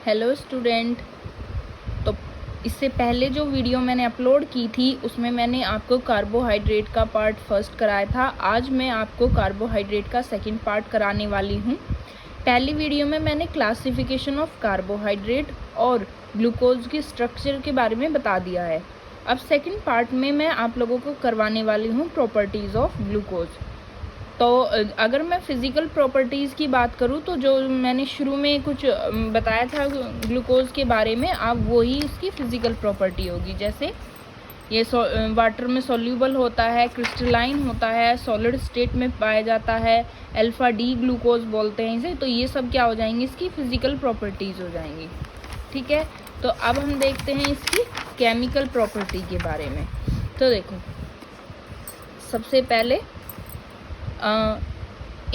Hello student. तो इससे पहले जो वीडियो मैंने अपलोड की थी उसमें मैंने आपको कार्बोहाइड्रेट का पार्ट फर्स्ट कराया था। आज मैं आपको कार्बोहाइड्रेट का सेकंड पार्ट कराने वाली हूँ। पहली वीडियो में मैंने क्लासिफिकेशन ऑफ कार्बोहाइड्रेट और ग्लूकोज के स्ट्रक्चर के बारे में बता दिया है। अब सेकंड पार्ट में मैं आप लोगों को करवाने वाली हूँ प्रॉपर्टीज़ ऑफ ग्लूकोज। तो अगर मैं फिज़िकल प्रॉपर्टीज़ की बात करूँ तो जो मैंने शुरू में कुछ बताया था ग्लूकोज के बारे में, अब वही इसकी फ़िज़िकल प्रॉपर्टी होगी। जैसे ये वाटर में सॉल्यूबल होता है, क्रिस्टलाइन होता है, सॉलिड स्टेट में पाया जाता है, अल्फ़ा डी ग्लूकोज बोलते हैं इसे। तो ये सब क्या हो जाएंगी, इसकी फ़िज़िकल प्रॉपर्टीज़ हो जाएंगी। ठीक है, तो अब हम देखते हैं इसकी केमिकल प्रॉपर्टी के बारे में। तो देखो, सबसे पहले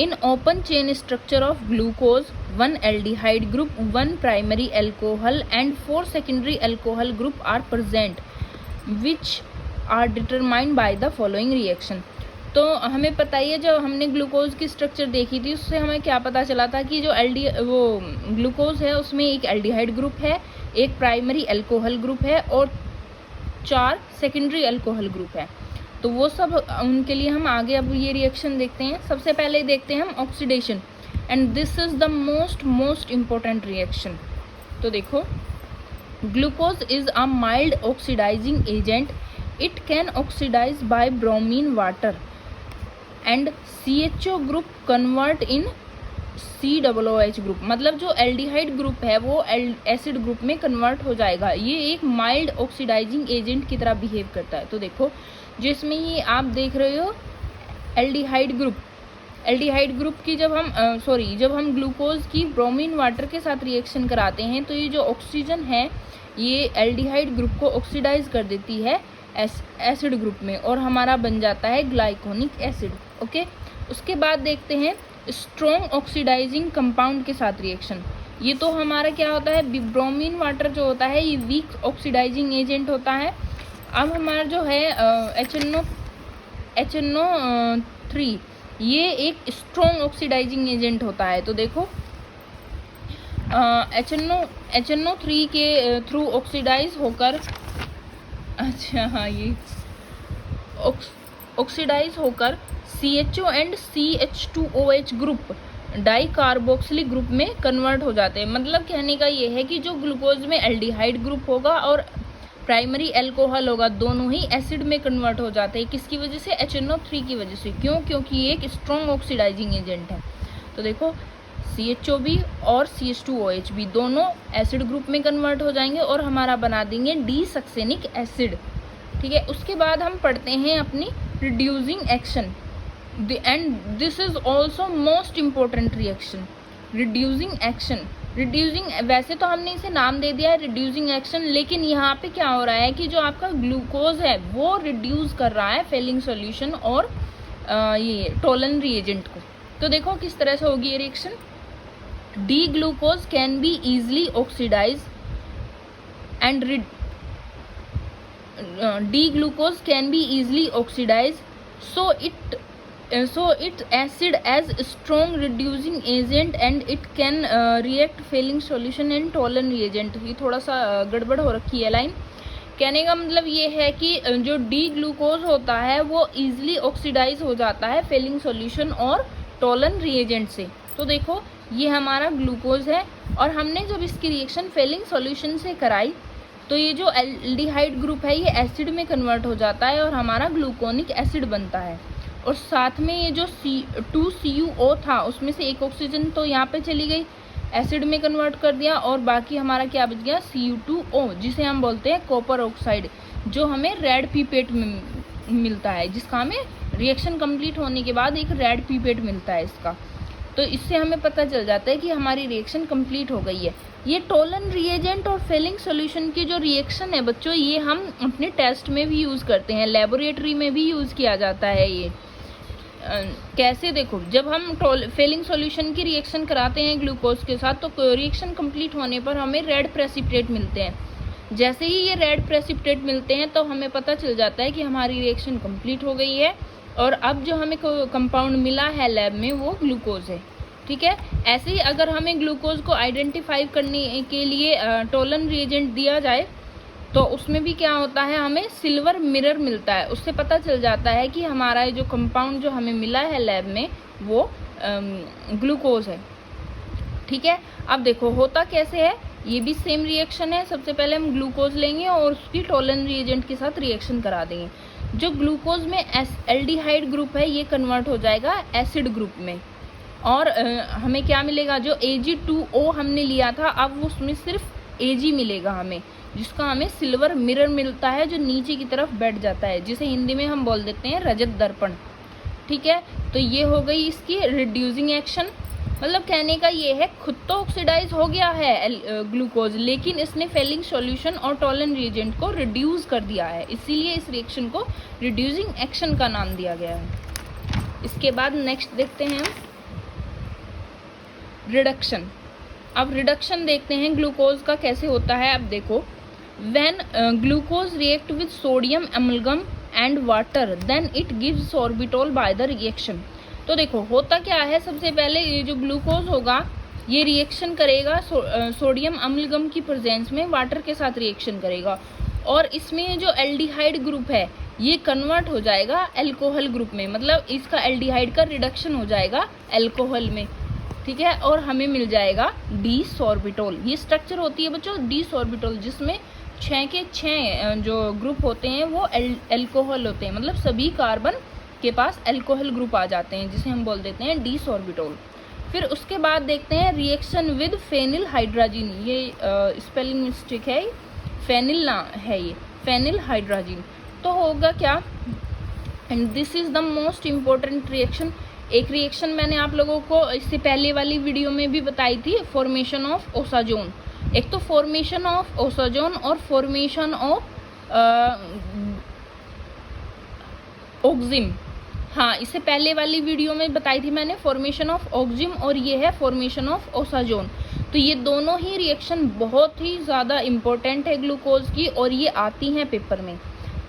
in open chain structure of glucose, one aldehyde group, one primary alcohol and 4 secondary alcohol group are present, which are determined by the following reaction। तो हमें पता ही है, जब हमने ग्लूकोज की स्ट्रक्चर देखी थी उससे हमें क्या पता चला था कि जो वो ग्लूकोज है उसमें एक एल्डिहाइड ग्रुप है, एक प्राइमरी अल्कोहल ग्रुप है और 4 सेकेंडरी अल्कोहल ग्रुप है। तो वो सब उनके लिए हम आगे अब ये रिएक्शन देखते हैं। सबसे पहले देखते हैं हम oxidation, and this is the most important reaction. तो देखो, glucose is a mild oxidizing agent. It can oxidize by bromine water and CHO group convert in COOH group. मतलब जो एल्डिहाइड ग्रुप है वो एसिड ग्रुप में convert हो जाएगा। ये एक माइल्ड ऑक्सीडाइजिंग एजेंट की तरह बिहेव करता है। तो देखो, जिसमें ये आप देख रहे हो एल्डिहाइड ग्रुप की जब हम ग्लूकोज की ब्रोमीन वाटर के साथ रिएक्शन कराते हैं तो ये जो ऑक्सीजन है ये एल्डिहाइड ग्रुप को ऑक्सीडाइज कर देती है एसिड ग्रुप में और हमारा बन जाता है ग्लाइकोनिक एसिड। ओके, उसके बाद देखते हैं स्ट्रॉन्ग ऑक्सीडाइजिंग कंपाउंड के साथ रिएक्शन। ये तो हमारा क्या होता है, ब्रोमीन वाटर जो होता है ये वीक ऑक्सीडाइजिंग एजेंट होता है। अब हमारा जो है HNO3 ये एक स्ट्रॉन्ग ऑक्सीडाइजिंग एजेंट होता है। तो देखो, HNO3 के थ्रू ऑक्सीडाइज होकर ये ऑक्सीडाइज होकर CHO and CH2OH group di carboxylic group में कन्वर्ट हो जाते हैं। मतलब कहने का ये है कि जो ग्लूकोज में एल्डिहाइड ग्रुप होगा और प्राइमरी अल्कोहल होगा, दोनों ही एसिड में कन्वर्ट हो जाते हैं। किसकी वजह से? HNO3 की वजह से। क्यों? क्योंकि ये एक स्ट्रॉन्ग ऑक्सीडाइजिंग एजेंट है। तो देखो, CHO भी और CH2OH भी दोनों एसिड ग्रुप में कन्वर्ट हो जाएंगे और हमारा बना देंगे डीसक्सेनिक एसिड। ठीक है, उसके बाद हम पढ़ते हैं अपनी reducing action, and this is also most important reaction, reducing action. वैसे तो हमने इसे नाम दे दिया है रिड्यूसिंग एक्शन, लेकिन यहाँ पे क्या हो रहा है कि जो आपका ग्लूकोज है वो रिड्यूस कर रहा है फेलिंग सॉल्यूशन और ये टोलन रिएजेंट को। तो देखो किस तरह से होगी ये reaction. D glucose can be easily oxidize and D-glucose can be easily oxidized, so its acid as strong reducing agent and it can react failing solution and tolerant reagent। ये थोड़ा सा गड़बड़ हो रखी है लाइन। कहने का मतलब ये है कि जो डी ग्लूकोज होता है वो इजिली ऑक्सीडाइज हो जाता है फेलिंग सॉल्यूशन और टोलन रिएजेंट से। तो देखो, ये हमारा ग्लूकोज है और हमने जब इसकी रिएक्शन फेलिंग सॉल्यूशन से कराई तो ये जो एल्डिहाइड ग्रुप है ये एसिड में कन्वर्ट हो जाता है और हमारा ग्लूकोनिक एसिड बनता है। और साथ में ये जो 2CuO था उसमें से एक ऑक्सीजन तो यहाँ पे चली गई, एसिड में कन्वर्ट कर दिया और बाकी हमारा क्या बच गया, Cu2O, जिसे हम बोलते हैं कॉपर ऑक्साइड, जो हमें रेड पीपेट में मिलता है, जिसका हमें रिएक्शन कंप्लीट होने के बाद एक रेड पीपेट मिलता है इसका। तो इससे हमें पता चल जाता है कि हमारी रिएक्शन कंप्लीट हो गई है। ये टोलन रिएजेंट और फेलिंग सॉल्यूशन की जो रिएक्शन है बच्चों, ये हम अपने टेस्ट में भी यूज़ करते हैं, लेबोरेटरी में भी यूज़ किया जाता है। ये कैसे? देखो, जब हम फेलिंग सॉल्यूशन की रिएक्शन कराते हैं ग्लूकोज के साथ तो रिएक्शन कंप्लीट होने पर हमें रेड प्रेसिपिटेट मिलते हैं। जैसे ही ये रेड प्रेसिपिटेट मिलते हैं तो हमें पता चल जाता है कि हमारी रिएक्शन कंप्लीट हो गई है और अब जो हमें कंपाउंड मिला है लैब में वो ग्लूकोज है। ठीक है। ऐसे ही अगर हमें ग्लूकोज को आइडेंटिफाई करने के लिए टोलन रिएजेंट दिया जाए तो उसमें भी क्या होता है, हमें सिल्वर मिरर मिलता है। उससे पता चल जाता है कि हमारा जो कंपाउंड जो हमें मिला है लैब में वो ग्लूकोज है। ठीक है। अब देखो होता कैसे है, ये भी सेम रिएक्शन है। सबसे पहले हम ग्लूकोज लेंगे और उसकी टोलन रिएजेंट के साथ रिएक्शन करा देंगे। जो ग्लूकोज में एल्डिहाइड ग्रुप है ये कन्वर्ट हो जाएगा एसिड ग्रुप में, और हमें क्या मिलेगा, जो Ag2O हमने लिया था अब उसमें सिर्फ Ag मिलेगा हमें, जिसका हमें सिल्वर मिरर मिलता है जो नीचे की तरफ बैठ जाता है, जिसे हिंदी में हम बोल देते हैं रजत दर्पण। ठीक है। तो ये हो गई इसकी रिड्यूसिंग एक्शन। मतलब कहने का ये है, खुद तो ऑक्सीडाइज हो गया है ग्लूकोज, लेकिन इसने फेलिंग सॉल्यूशन और टोलन रिएजेंट को रिड्यूस कर दिया है, इसीलिए इस रिएक्शन को रिड्यूसिंग एक्शन का नाम दिया गया है। इसके बाद नेक्स्ट देखते हैं हम रिडक्शन। अब रिडक्शन देखते हैं ग्लूकोज का कैसे होता है। अब देखो, when glucose react with sodium amalgam and water then it gives sorbitol by the reaction. तो देखो होता क्या है, सबसे पहले ये जो ग्लूकोज होगा ये रिएक्शन करेगा सोडियम अम्लगम की प्रेजेंस में, वाटर के साथ रिएक्शन करेगा, और इसमें जो एल्डिहाइड ग्रुप है ये कन्वर्ट हो जाएगा एल्कोहल ग्रुप में। मतलब इसका एल्डिहाइड का रिडक्शन हो जाएगा एल्कोहल में। ठीक है। और हमें मिल जाएगा डी सॉर्बिटोल। ये स्ट्रक्चर होती है बच्चों डी सॉर्बिटोल, जिसमें 6 के 6 जो ग्रुप होते हैं वो एल्कोहल होते हैं। मतलब सभी कार्बन के पास एल्कोहल ग्रुप आ जाते हैं, जिसे हम बोल देते हैं डी सॉर्बिटोल। फिर उसके बाद देखते हैं रिएक्शन विद फेनिल हाइड्राजीन। ये स्पेलिंग मिस्टेक है, फेनिल ना है, ये फेनिल हाइड्राजीन। तो होगा क्या, and this is the most important reaction. एक रिएक्शन मैंने आप लोगों को इससे पहले वाली वीडियो में भी बताई थी, फॉर्मेशन ऑफ ओसाजोन। एक तो फॉर्मेशन ऑफ ओसाजोन और फॉर्मेशन ऑफ ऑक्जिम। हाँ, इससे पहले वाली वीडियो में बताई थी मैंने फॉर्मेशन ऑफ ऑक्जिम, और ये है फॉर्मेशन ऑफ ओसाजोन। तो ये दोनों ही रिएक्शन बहुत ही ज़्यादा इम्पोर्टेंट है ग्लूकोज की, और ये आती हैं पेपर में।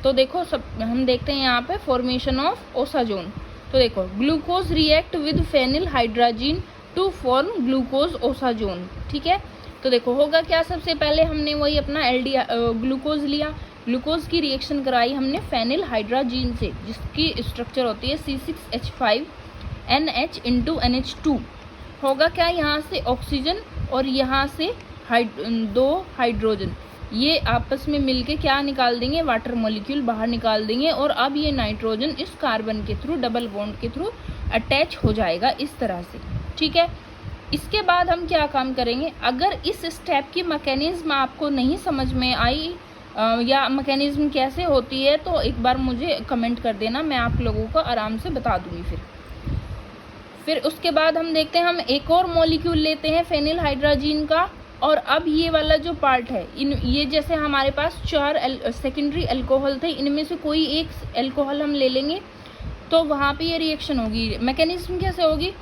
तो देखो सब हम देखते हैं यहाँ पे फॉर्मेशन ऑफ ओसाजोन। तो देखो, glucose react with phenyl hydrazine to form glucose osazone. ठीक है। तो देखो होगा क्या, सबसे पहले हमने वही अपना ग्लूकोज लिया, ग्लूकोज की रिएक्शन कराई हमने फेनिल हाइड्राजीन से, जिसकी स्ट्रक्चर होती है C6H5NH इंटू NH2। होगा क्या, यहाँ से ऑक्सीजन और यहाँ से 2 हाइड्रोजन, ये आपस में मिलके क्या निकाल देंगे, वाटर मॉलिक्यूल बाहर निकाल देंगे। और अब ये नाइट्रोजन इस कार्बन के थ्रू डबल बॉन्ड के थ्रू अटैच हो जाएगा इस तरह से। ठीक है। इसके बाद हम क्या काम करेंगे, अगर इस स्टेप की मैकेनिज्म आपको नहीं समझ में आई या मैकेनिज्म कैसे होती है, तो एक बार मुझे कमेंट कर देना, मैं आप लोगों को आराम से बता दूंगी। फिर उसके बाद हम देखते हैं, हम एक और मॉलिक्यूल लेते हैं फेनिल हाइड्राजीन का, और अब ये वाला जो पार्ट है, ये जैसे हमारे पास 4 सेकेंडरी अल्कोहल थे, इनमें से कोई एक अल्कोहल हम ले लेंगे, तो वहाँ पे ये रिएक्शन होगी। मैकेनिज्म कैसे होगी,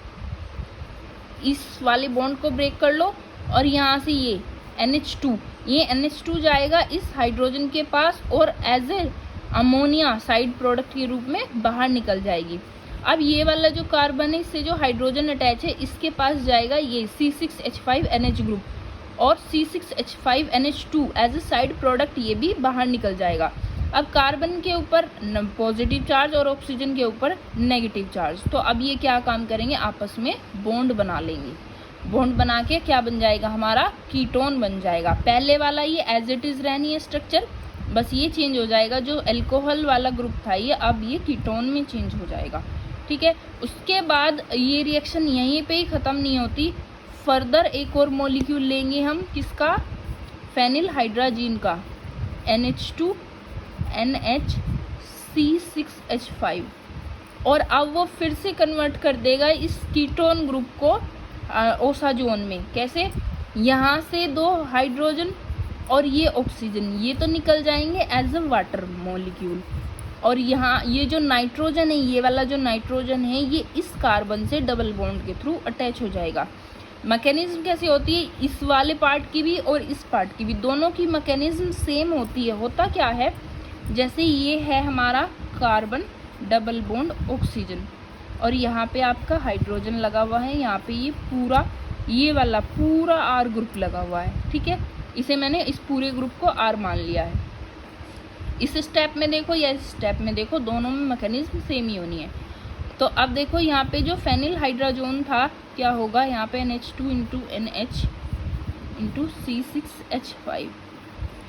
इस वाले बॉन्ड को ब्रेक कर लो, और यहाँ से ये NH2, ये NH2 जाएगा इस हाइड्रोजन के पास, और as a ammonia side product के रूप में बाहर निकल जाएगी। अब ये वाला जो कार्बन है, इससे जो हाइड्रोजन अटैच है, इसके पास जाएगा ये C6H5NH ग्रुप, और C6H5NH2 as a side product ये भी बाहर निकल जाएगा। अब कार्बन के ऊपर पॉजिटिव चार्ज और ऑक्सीजन के ऊपर नेगेटिव चार्ज, तो अब ये क्या काम करेंगे, आपस में बॉन्ड बना लेंगे। बॉन्ड बना के क्या बन जाएगा, हमारा कीटोन बन जाएगा। पहले वाला ये एज इट इज रहनी है स्ट्रक्चर, बस ये चेंज हो जाएगा, जो अल्कोहल वाला ग्रुप था ये अब ये कीटोन में चेंज हो जाएगा। ठीक है। उसके बाद ये रिएक्शन यहीं पे ही ख़त्म नहीं होती, फर्दर एक और मॉलिक्यूल लेंगे हम, किसका, फेनिल हाइड्राजीन का, NH2 NH C6H5, और अब वो फिर से कन्वर्ट कर देगा इस कीटोन ग्रुप को ओसाजोन में। कैसे, यहाँ से 2 हाइड्रोजन और ये ऑक्सीजन, ये तो निकल जाएंगे एज अ वाटर मॉलिक्यूल, और यहाँ ये जो नाइट्रोजन है, ये वाला जो नाइट्रोजन है, ये इस कार्बन से डबल बॉन्ड के थ्रू अटैच हो जाएगा। मैकेनिज्म कैसे होती है, इस वाले पार्ट की भी और इस पार्ट की भी, दोनों की मैकेनिज्म सेम होती है। होता क्या है, जैसे ये है हमारा कार्बन डबल बॉन्ड ऑक्सीजन, और यहाँ पे आपका हाइड्रोजन लगा हुआ है, यहाँ पे ये वाला पूरा R ग्रुप लगा हुआ है। ठीक है, इसे मैंने इस पूरे ग्रुप को R मान लिया है। इस स्टेप में देखो या इस स्टेप में देखो, दोनों में मैकेनिज्म सेम ही होनी है। तो अब देखो यहाँ पे जो फेनिल हाइड्राजोन था क्या होगा, यहाँ पे NH2 into NH into C6H5।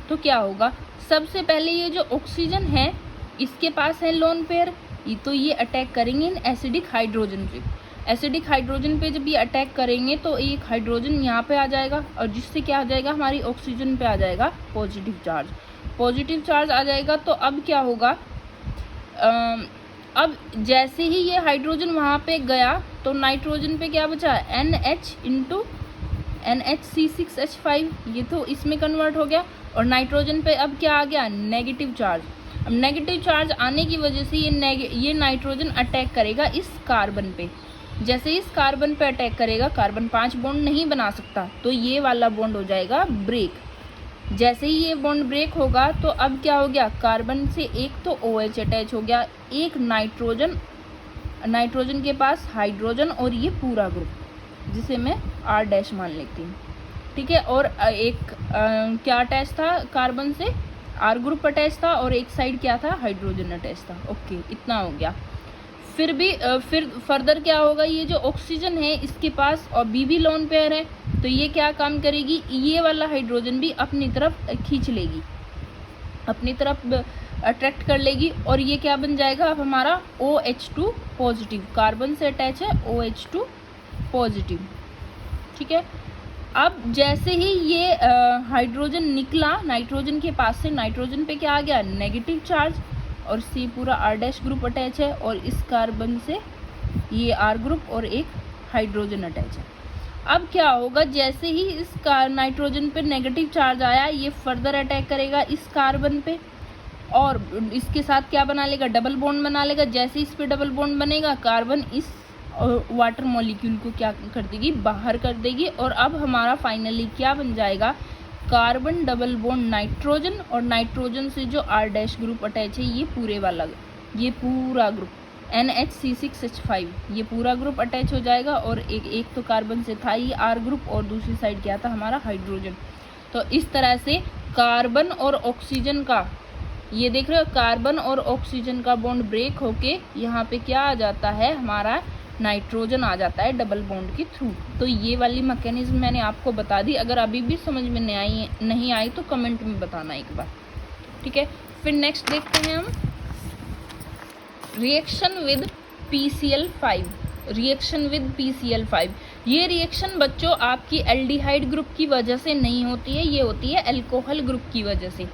तो क्या होगा, सबसे पहले ये जो ऑक्सीजन है इसके पास है लोन पेयर, तो ये अटैक करेंगे इन एसिडिक हाइड्रोजन पे। एसिडिक हाइड्रोजन पे जब ये अटैक करेंगे तो एक हाइड्रोजन यहाँ पे आ जाएगा और जिससे क्या आ जाएगा, हमारी ऑक्सीजन पे आ जाएगा पॉजिटिव चार्ज। पॉजिटिव चार्ज आ जाएगा तो अब क्या होगा, अब जैसे ही ये हाइड्रोजन वहाँ पे गया तो नाइट्रोजन पे क्या बचा, NH इंटू NHC6H5, ये तो इसमें कन्वर्ट हो गया। और नाइट्रोजन पे अब क्या आ गया, नेगेटिव चार्ज। अब नेगेटिव चार्ज आने की वजह से ये नाइट्रोजन अटैक करेगा इस कार्बन पे। जैसे इस कार्बन पे अटैक करेगा, कार्बन 5 बॉन्ड नहीं बना सकता, तो ये वाला बॉन्ड हो जाएगा ब्रेक। जैसे ही ये बॉन्ड ब्रेक होगा तो अब क्या हो गया, कार्बन से एक तो OH अटैच हो गया, एक नाइट्रोजन के पास हाइड्रोजन और ये पूरा ग्रुप जिसे मैं R' मान लेती हूँ। ठीक है, और एक क्या अटैच था, कार्बन से R ग्रुप अटैच था और एक साइड क्या था, हाइड्रोजन अटैच था। ओके, इतना हो गया। फिर फर्दर क्या होगा, ये जो ऑक्सीजन है इसके पास और B लोन पेयर है, तो ये क्या काम करेगी, ये वाला हाइड्रोजन भी अपनी तरफ खींच लेगी, अपनी तरफ अट्रैक्ट कर लेगी और ये क्या बन जाएगा, अब हमारा OH2 पॉजिटिव, कार्बन से अटैच है OH2 पॉजिटिव। ठीक है, अब जैसे ही ये हाइड्रोजन निकला नाइट्रोजन के पास से, नाइट्रोजन पे क्या आ गया, नेगेटिव चार्ज, और C पूरा R' ग्रुप अटैच है और इस कार्बन से ये R ग्रुप और एक हाइड्रोजन अटैच है। अब क्या होगा, जैसे ही इस नाइट्रोजन पे नेगेटिव चार्ज आया, ये फर्दर अटैक करेगा इस कार्बन पे और इसके साथ क्या बना लेगा, डबल बॉन्ड बना लेगा। जैसे इस पे डबल बॉन्ड बनेगा, कार्बन इस वाटर मॉलिक्यूल को क्या कर देगी, बाहर कर देगी। और अब हमारा फाइनली क्या बन जाएगा, कार्बन डबल बॉन्ड नाइट्रोजन, और नाइट्रोजन से जो R' ग्रुप अटैच है ये पूरा ग्रुप NHC6H5, ये पूरा ग्रुप अटैच हो जाएगा। और एक तो कार्बन से था ये R ग्रुप और दूसरी साइड क्या था, हमारा हाइड्रोजन। तो इस तरह से कार्बन और ऑक्सीजन का, ये देख रहे हो, कार्बन और ऑक्सीजन का बॉन्ड ब्रेक होके यहाँ पे क्या आ जाता है, हमारा नाइट्रोजन आ जाता है डबल बॉन्ड के थ्रू। तो ये वाली मैकेनिज्म मैंने आपको बता दी। अगर अभी भी समझ में नहीं आई तो कमेंट में बताना एक बार। ठीक है, फिर नेक्स्ट देखते हैं हम reaction with PCl5। Reaction with PCl5, ये रिएक्शन बच्चों आपकी एल्डिहाइड ग्रुप की वजह से नहीं होती है, ये होती है अल्कोहल ग्रुप की वजह से।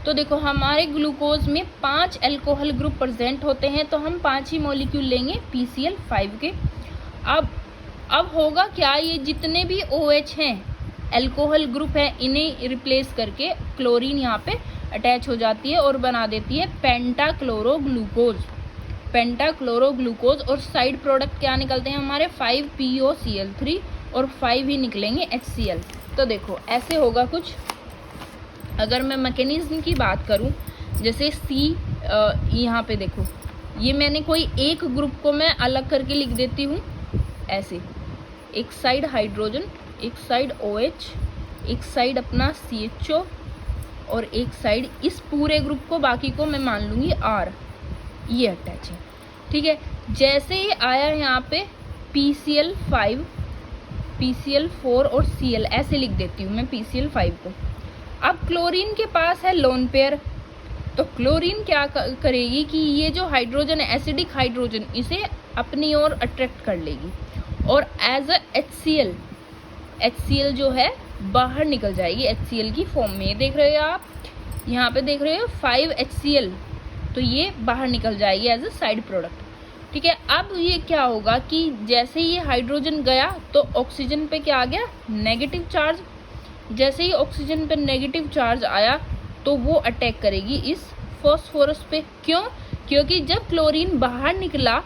तो देखो, हमारे ग्लूकोज में 5 अल्कोहल ग्रुप प्रेजेंट होते हैं, तो हम 5 ही मॉलिक्यूल लेंगे PCl5 के। अब होगा क्या, ये जितने भी OH हैं, अल्कोहल ग्रुप है, इन्हें रिप्लेस करके क्लोरीन यहाँ पे अटैच हो जाती है और बना देती है पेंटाक्लोरोग्लूकोज। और साइड प्रोडक्ट क्या निकलते हैं हमारे, 5POCl3 और 5 ही निकलेंगे HCl। तो देखो ऐसे होगा कुछ। अगर मैं मैकेनिज्म की बात करूं, जैसे यहाँ पे देखो, ये मैंने कोई एक ग्रुप को मैं अलग करके लिख देती हूँ ऐसे, एक साइड हाइड्रोजन, एक साइड OH, एक साइड अपना CHO और एक साइड इस पूरे ग्रुप को, बाकी को मैं मान लूँगी R, ये अटैच है। ठीक है, जैसे ही आया यहाँ पे PCl5, PCl4 और Cl, ऐसे लिख देती हूँ मैं PCl5 को। अब क्लोरीन के पास है लोन पेयर, तो क्लोरीन क्या करेगी कि ये जो हाइड्रोजन है, एसिडिक हाइड्रोजन, इसे अपनी ओर अट्रैक्ट कर लेगी और एज अ HCl जो है बाहर निकल जाएगी HCl की फॉर्म में। देख रहे हो आप, यहाँ पे देख रहे हो 5HCl, तो ये बाहर निकल जाएगी एज अ साइड प्रोडक्ट। ठीक है, अब ये क्या होगा कि जैसे ये हाइड्रोजन गया तो ऑक्सीजन पे क्या आ गया, नेगेटिव चार्ज। जैसे ही ऑक्सीजन पे नेगेटिव चार्ज आया तो वो अटैक करेगी इस फॉस्फोरस पे। क्यों? क्योंकि जब क्लोरीन बाहर निकला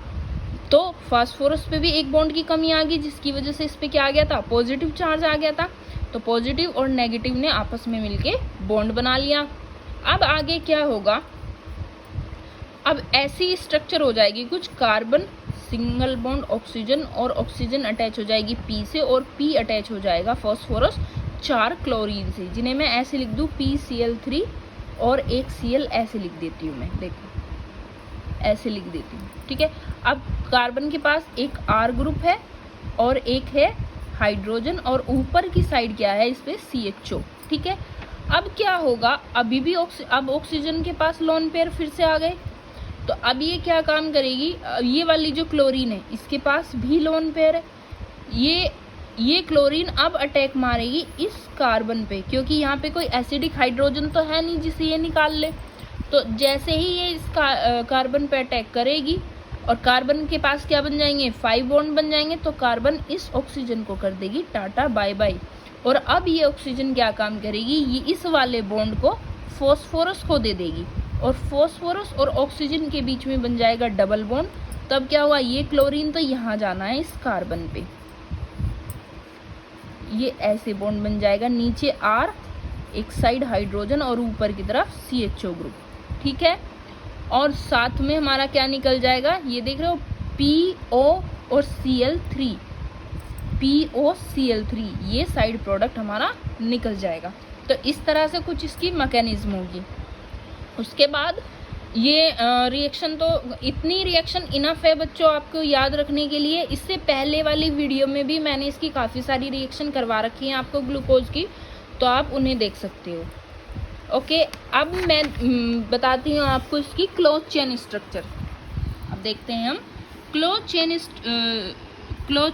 तो फास्फोरस पे भी एक बॉन्ड की कमी आ गई, जिसकी वजह से इस पे क्या आ गया था, पॉजिटिव चार्ज आ गया था। तो पॉजिटिव और नेगेटिव ने आपस में मिलके बॉन्ड बना लिया। अब आगे क्या होगा, अब ऐसी स्ट्रक्चर हो जाएगी कुछ, कार्बन सिंगल बॉन्ड ऑक्सीजन, और ऑक्सीजन अटैच हो जाएगी P से, और P अटैच हो जाएगा फास्फोरस 4 क्लोरीन से, जिन्हें मैं ऐसे लिख दूँ PCl3 और एक Cl ऐसे लिख देती हूँ मैं, देखो ऐसे लिख देती हूँ, ठीक है। अब कार्बन के पास एक R ग्रुप है और एक है हाइड्रोजन, और ऊपर की साइड क्या है, इस पे CHO, ठीक है। अब क्या होगा, अभी भी अब ऑक्सीजन के पास लोन पेयर फिर से आ गए, तो अब ये क्या काम करेगी, ये वाली जो क्लोरीन है इसके पास भी लोन पेयर है, ये क्लोरीन अब अटैक मारेगी इस कार्बन पे, क्योंकि यहाँ पे कोई एसिडिक हाइड्रोजन तो है नहीं जिसे ये निकाल ले। तो जैसे ही ये इस कार्बन पे अटैक करेगी और कार्बन के पास क्या बन जाएंगे, 5 बॉन्ड बन जाएंगे, तो कार्बन इस ऑक्सीजन को कर देगी टाटा बाय बाय। और अब ये ऑक्सीजन क्या काम करेगी, ये इस वाले बॉन्ड को फॉस्फोरस को दे देगी, और फॉस्फोरस और ऑक्सीजन के बीच में बन जाएगा डबल बॉन्ड। तब क्या हुआ, ये क्लोरीन तो यहाँ जाना है इस कार्बन पे, ये ऐसे बॉन्ड बन जाएगा, नीचे R, एक साइड हाइड्रोजन और ऊपर की तरफ CHO ग्रुप, ठीक है। और साथ में हमारा क्या निकल जाएगा, ये देख रहे हो PO और Cl3, POCl3, ये साइड प्रोडक्ट हमारा निकल जाएगा। तो इस तरह से कुछ इसकी मैकेनिज्म होगी। उसके बाद ये रिएक्शन, तो इतनी रिएक्शन इनफ है बच्चों आपको याद रखने के लिए। इससे पहले वाली वीडियो में भी मैंने इसकी काफ़ी सारी रिएक्शन करवा रखी है आपको ग्लूकोज की, तो आप उन्हें देख सकते हो। ओके, अब मैं बताती हूँ आपको इसकी क्लोज चेन स्ट्रक्चर। अब देखते हैं हम क्लोज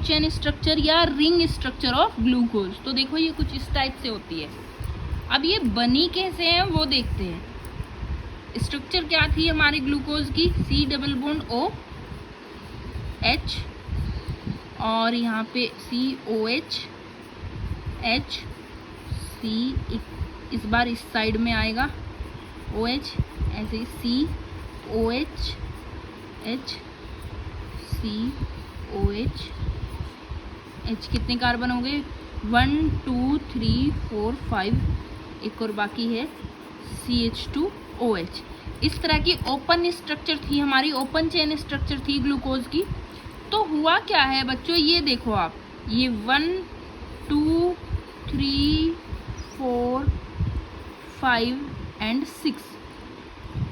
चेन स्ट्रक्चर या रिंग स्ट्रक्चर ऑफ ग्लूकोज। तो देखो ये कुछ इस टाइप से होती है। अब ये बनी कैसे है वो देखते हैं। स्ट्रक्चर क्या थी हमारे ग्लूकोज की, C double bond O H, और यहाँ पे COH H C, इस बार इस साइड में आएगा OH, ऐसे COH H COH H, कितने कार्बन हो गए, 1 2 3 4 5, एक और बाकी है CH2OH। इस तरह की ओपन स्ट्रक्चर थी हमारी, ओपन चेन स्ट्रक्चर थी ग्लूकोज की। तो हुआ क्या है बच्चों, ये देखो आप, ये 1 2 3 4 5 एंड 6,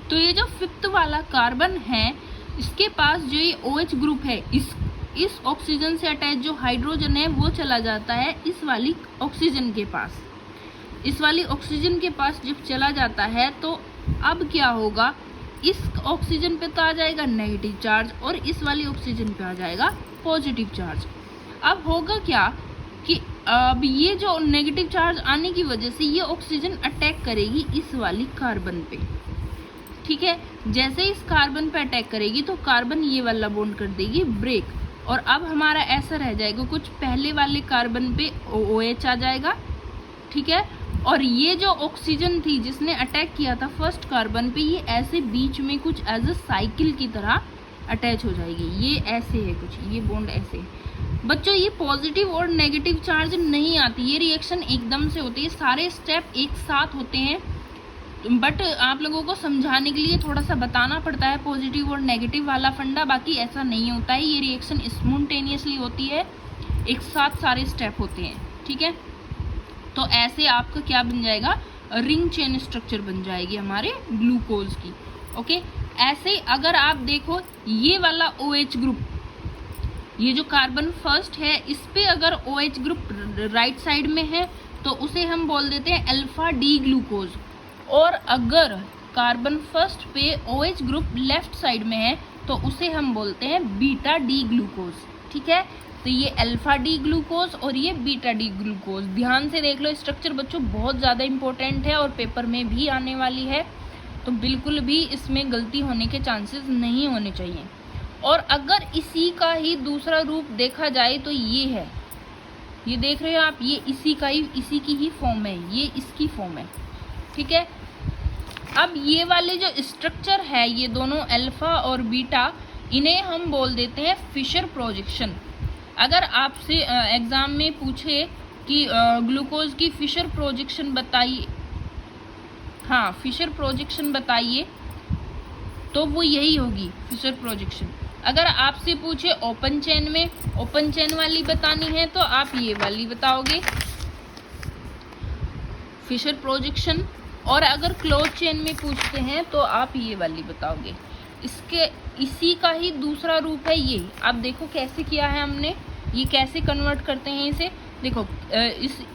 तो ये जो 5th वाला कार्बन है इसके पास जो ये OH ग्रुप है, इस ऑक्सीजन से अटैच जो हाइड्रोजन है वो चला जाता है इस वाली ऑक्सीजन के पास। इस वाली ऑक्सीजन के पास जब चला जाता है तो अब क्या होगा, इस ऑक्सीजन पे तो आ जाएगा नेगेटिव चार्ज और इस वाली ऑक्सीजन पे आ जाएगा पॉजिटिव चार्ज। अब होगा क्या कि अब ये जो नेगेटिव चार्ज आने की वजह से ये ऑक्सीजन अटैक करेगी इस वाली कार्बन पे, ठीक है। जैसे इस कार्बन पे अटैक करेगी तो कार्बन ये वाला बॉन्ड कर देगी ब्रेक, और अब हमारा ऐसा रह जाएगा, कुछ पहले वाले कार्बन पे OH आ जाएगा, ठीक है। और ये जो ऑक्सीजन थी जिसने अटैक किया था फर्स्ट कार्बन पे, ये ऐसे बीच में कुछ एज अ साइकिल की तरह अटैच हो जाएगी। ये ऐसे है कुछ, ये बॉन्ड ऐसे है। बच्चों ये पॉजिटिव और नेगेटिव चार्ज नहीं आती, ये रिएक्शन एकदम से होती है, सारे स्टेप एक साथ होते हैं, बट आप लोगों को समझाने के लिए थोड़ा सा बताना पड़ता है पॉजिटिव और नेगेटिव वाला फंडा, बाकी ऐसा नहीं होता है। ये रिएक्शन स्पॉन्टेनियसली होती है, एक साथ सारे स्टेप होते हैं, ठीक है। तो ऐसे आपका क्या बन जाएगा, रिंग चेन स्ट्रक्चर बन जाएगी हमारे ग्लूकोज की। ओके, ऐसे अगर आप देखो ये वाला OH ग्रुप, ये जो कार्बन फर्स्ट है इस पे अगर OH ग्रुप राइट साइड में है तो उसे हम बोल देते हैं अल्फा डी ग्लूकोज, और अगर कार्बन फर्स्ट पे OH ग्रुप लेफ्ट साइड में है तो उसे हम बोलते हैं बीटा डी ग्लूकोज, ठीक है। तो ये अल्फा डी ग्लूकोज और ये बीटा डी ग्लूकोज, ध्यान से देख लो स्ट्रक्चर बच्चों, बहुत ज़्यादा इंपॉर्टेंट है और पेपर में भी आने वाली है, तो बिल्कुल भी इसमें गलती होने के चांसेस नहीं होने चाहिए। और अगर इसी का ही दूसरा रूप देखा जाए तो ये है, ये देख रहे हो आप, ये इसी की ही फॉर्म है, ये इसकी फॉर्म है, ठीक है। अब ये वाले जो स्ट्रक्चर है, ये दोनों अल्फा और बीटा, इन्हें हम बोल देते हैं फिशर प्रोजेक्शन। अगर आपसे एग्जाम में पूछे कि ग्लूकोज की फिशर प्रोजेक्शन बताइए, हाँ फिशर प्रोजेक्शन बताइए, तो वो यही होगी फिशर प्रोजेक्शन। अगर आपसे पूछे ओपन चेन में, ओपन चेन वाली बतानी है तो आप ये वाली बताओगे, फिशर प्रोजेक्शन। और अगर क्लोज चेन में पूछते हैं तो आप ये वाली बताओगे। इसी का ही दूसरा रूप है ये। आप देखो कैसे किया है हमने, ये कैसे कन्वर्ट करते हैं इसे। देखो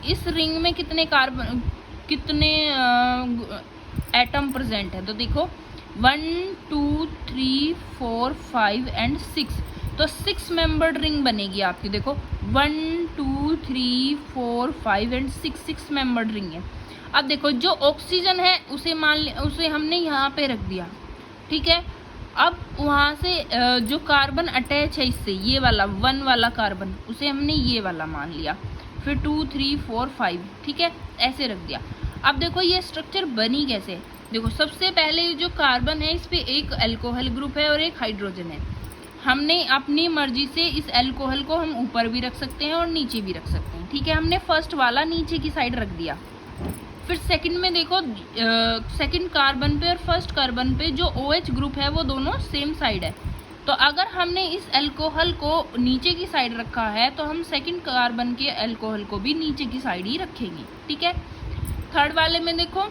इस रिंग में कितने कार्बन, कितने एटम प्रेजेंट है, तो देखो 1 2 3 4 5 एंड 6, तो 6 मेंबर्ड रिंग बनेगी आपकी। देखो 1 2 3 4 5 एंड 6 मेंबर्ड रिंग है। अब देखो जो ऑक्सीजन है उसे हमने यहाँ पे रख दिया, ठीक है। अब वहाँ से जो कार्बन अटैच है इससे, ये वाला 1 वाला कार्बन, उसे हमने ये वाला मान लिया। फिर 2 3 4 5, ठीक है, ऐसे रख दिया। अब देखो ये स्ट्रक्चर बनी कैसे। देखो सबसे पहले जो कार्बन है इस पे एक अल्कोहल ग्रुप है और एक हाइड्रोजन है। हमने अपनी मर्जी से इस अल्कोहल को हम ऊपर भी रख सकते हैं और नीचे भी रख सकते हैं, ठीक है। हमने फर्स्ट वाला नीचे की साइड रख दिया। फिर सेकंड में देखो सेकंड कार्बन पे और फर्स्ट कार्बन पे जो OH ग्रुप है वो दोनों सेम साइड है। तो अगर हमने इस अल्कोहल को नीचे की साइड रखा है तो हम सेकंड कार्बन के अल्कोहल को भी नीचे की साइड ही रखेंगे, ठीक है। थर्ड वाले में देखो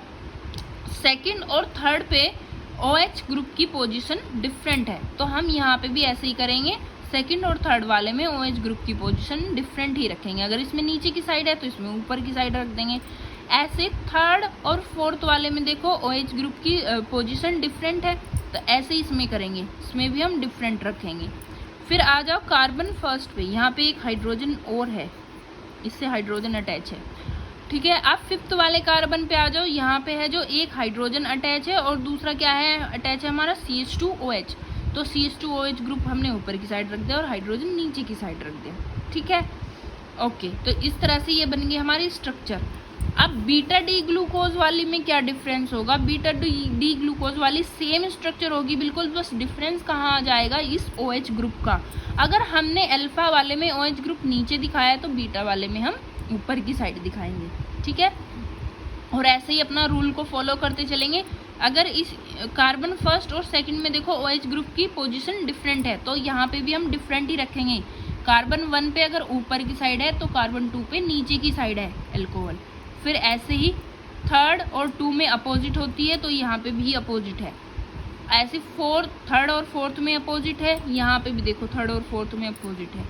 सेकंड और थर्ड पे OH ग्रुप की पोजीशन डिफरेंट है, तो हम यहाँ पे भी ऐसे ही करेंगे। सेकंड और थर्ड वाले में OH ग्रुप की पोजीशन डिफरेंट ही रखेंगे। अगर इसमें नीचे की साइड है तो इसमें ऊपर की साइड रख देंगे। ऐसे थर्ड और फोर्थ वाले में देखो OH ग्रुप की पोजीशन डिफरेंट है, तो ऐसे इसमें करेंगे, इसमें भी हम डिफरेंट रखेंगे। फिर आ जाओ कार्बन फर्स्ट पे, यहाँ पे एक हाइड्रोजन और है, इससे हाइड्रोजन अटैच है, ठीक है। अब फिफ्थ वाले कार्बन पे आ जाओ, यहाँ पे है जो एक हाइड्रोजन अटैच है और दूसरा क्या है अटैच है हमारा CH2OH। तो CH2OH ग्रुप हमने ऊपर की साइड रख दिया और हाइड्रोजन नीचे की साइड रख दिया, ठीक है। ओके, तो इस तरह से ये बन गई हमारी स्ट्रक्चर। अब बीटा डी ग्लूकोज वाली में क्या डिफरेंस होगा। बीटा डी ग्लूकोज वाली सेम स्ट्रक्चर होगी बिल्कुल, बस डिफरेंस कहाँ आ जाएगा इस OH ग्रुप का। अगर हमने अल्फा वाले में OH ग्रुप नीचे दिखाया है तो बीटा वाले में हम ऊपर की साइड दिखाएंगे, ठीक है। और ऐसे ही अपना रूल को फॉलो करते चलेंगे। अगर इस कार्बन फर्स्ट और सेकंड में देखो OH ग्रुप की पोजीशन डिफरेंट है तो यहाँ पे भी हम डिफरेंट ही रखेंगे। कार्बन 1 पे अगर ऊपर की साइड है तो कार्बन 2 पे नीचे की साइड है अल्कोहल। फिर ऐसे ही थर्ड और 2 में अपोजिट होती है तो यहाँ पे भी अपोजिट है। ऐसे थर्ड और फोर्थ में अपोजिट है, यहाँ पे भी देखो थर्ड और फोर्थ में अपोजिट है।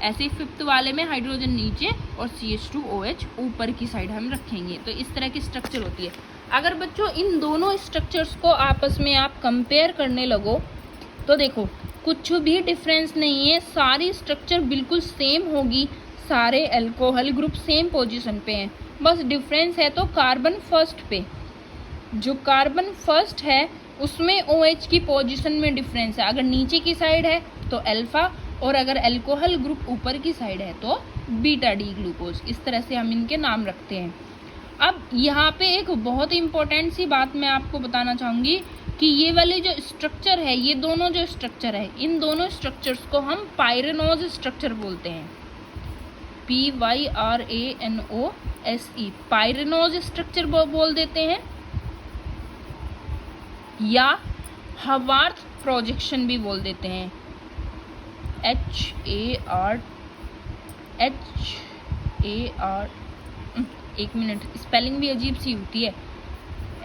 ऐसे ही फिफ्थ वाले में हाइड्रोजन नीचे और CH2OH ऊपर की साइड हम रखेंगे। तो इस तरह की स्ट्रक्चर होती है। अगर बच्चों इन दोनों स्ट्रक्चर्स को आपस में आप कंपेयर करने लगो तो देखो कुछ भी डिफरेंस नहीं है, सारी स्ट्रक्चर बिल्कुल सेम होगी, सारे अल्कोहल ग्रुप सेम पोजीशन पे हैं। बस डिफरेंस है तो कार्बन फर्स्ट पे, जो कार्बन फर्स्ट है उसमें OH की पोजीशन में डिफरेंस है। अगर नीचे की साइड है तो अल्फा और अगर अल्कोहल ग्रुप ऊपर की साइड है तो बीटा डी ग्लूकोज। इस तरह से हम इनके नाम रखते हैं। अब यहाँ पे एक बहुत इंपॉर्टेंट सी बात मैं आपको बताना चाहूँगी कि ये वाले जो स्ट्रक्चर है, ये दोनों जो स्ट्रक्चर है, इन दोनों स्ट्रक्चर्स को हम पायरेनोज स्ट्रक्चर बोलते हैं। PYRANOSE, पायरेनोज स्ट्रक्चर बोल देते हैं या हवार्थ प्रोजेक्शन भी बोल देते हैं। HAR एक मिनट, स्पेलिंग भी अजीब सी होती है।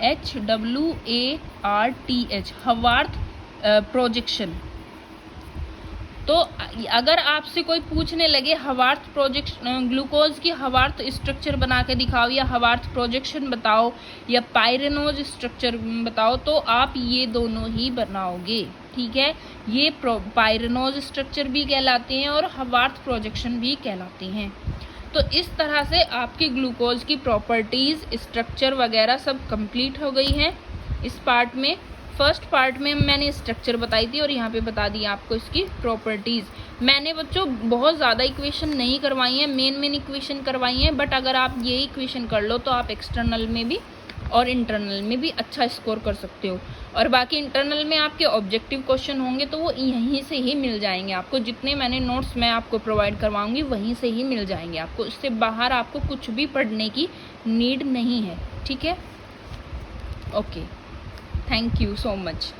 HWARTH, Haworth projection. तो अगर आपसे कोई पूछने लगे हवार्थ प्रोजेक्शन, ग्लूकोज की हवार्थ स्ट्रक्चर बना के दिखाओ या हवार्थ प्रोजेक्शन बताओ या पायरेनोज स्ट्रक्चर बताओ, तो आप ये दोनों ही बनाओगे, ठीक है। ये पायरेनोज स्ट्रक्चर भी कहलाते हैं और हवार्थ प्रोजेक्शन भी कहलाते हैं। तो इस तरह से आपकी ग्लूकोज की प्रॉपर्टीज़, स्ट्रक्चर वगैरह सब कंप्लीट हो गई हैं इस पार्ट में। फर्स्ट पार्ट में मैंने स्ट्रक्चर बताई थी और यहाँ पे बता दी आपको इसकी प्रॉपर्टीज़। मैंने बच्चों बहुत ज़्यादा इक्वेशन नहीं करवाई हैं, मेन इक्वेशन करवाई हैं, बट अगर आप ये इक्वेशन कर लो तो आप एक्सटर्नल में भी और इंटरनल में भी अच्छा स्कोर कर सकते हो। और बाकी इंटरनल में आपके ऑब्जेक्टिव क्वेश्चन होंगे तो वो यहीं से ही मिल जाएंगे आपको। जितने मैंने नोट्स मैं आपको प्रोवाइड करवाऊंगी वहीं से ही मिल जाएंगे आपको। इससे बाहर आपको कुछ भी पढ़ने की नीड नहीं है, ठीक है। Okay, thank you so much.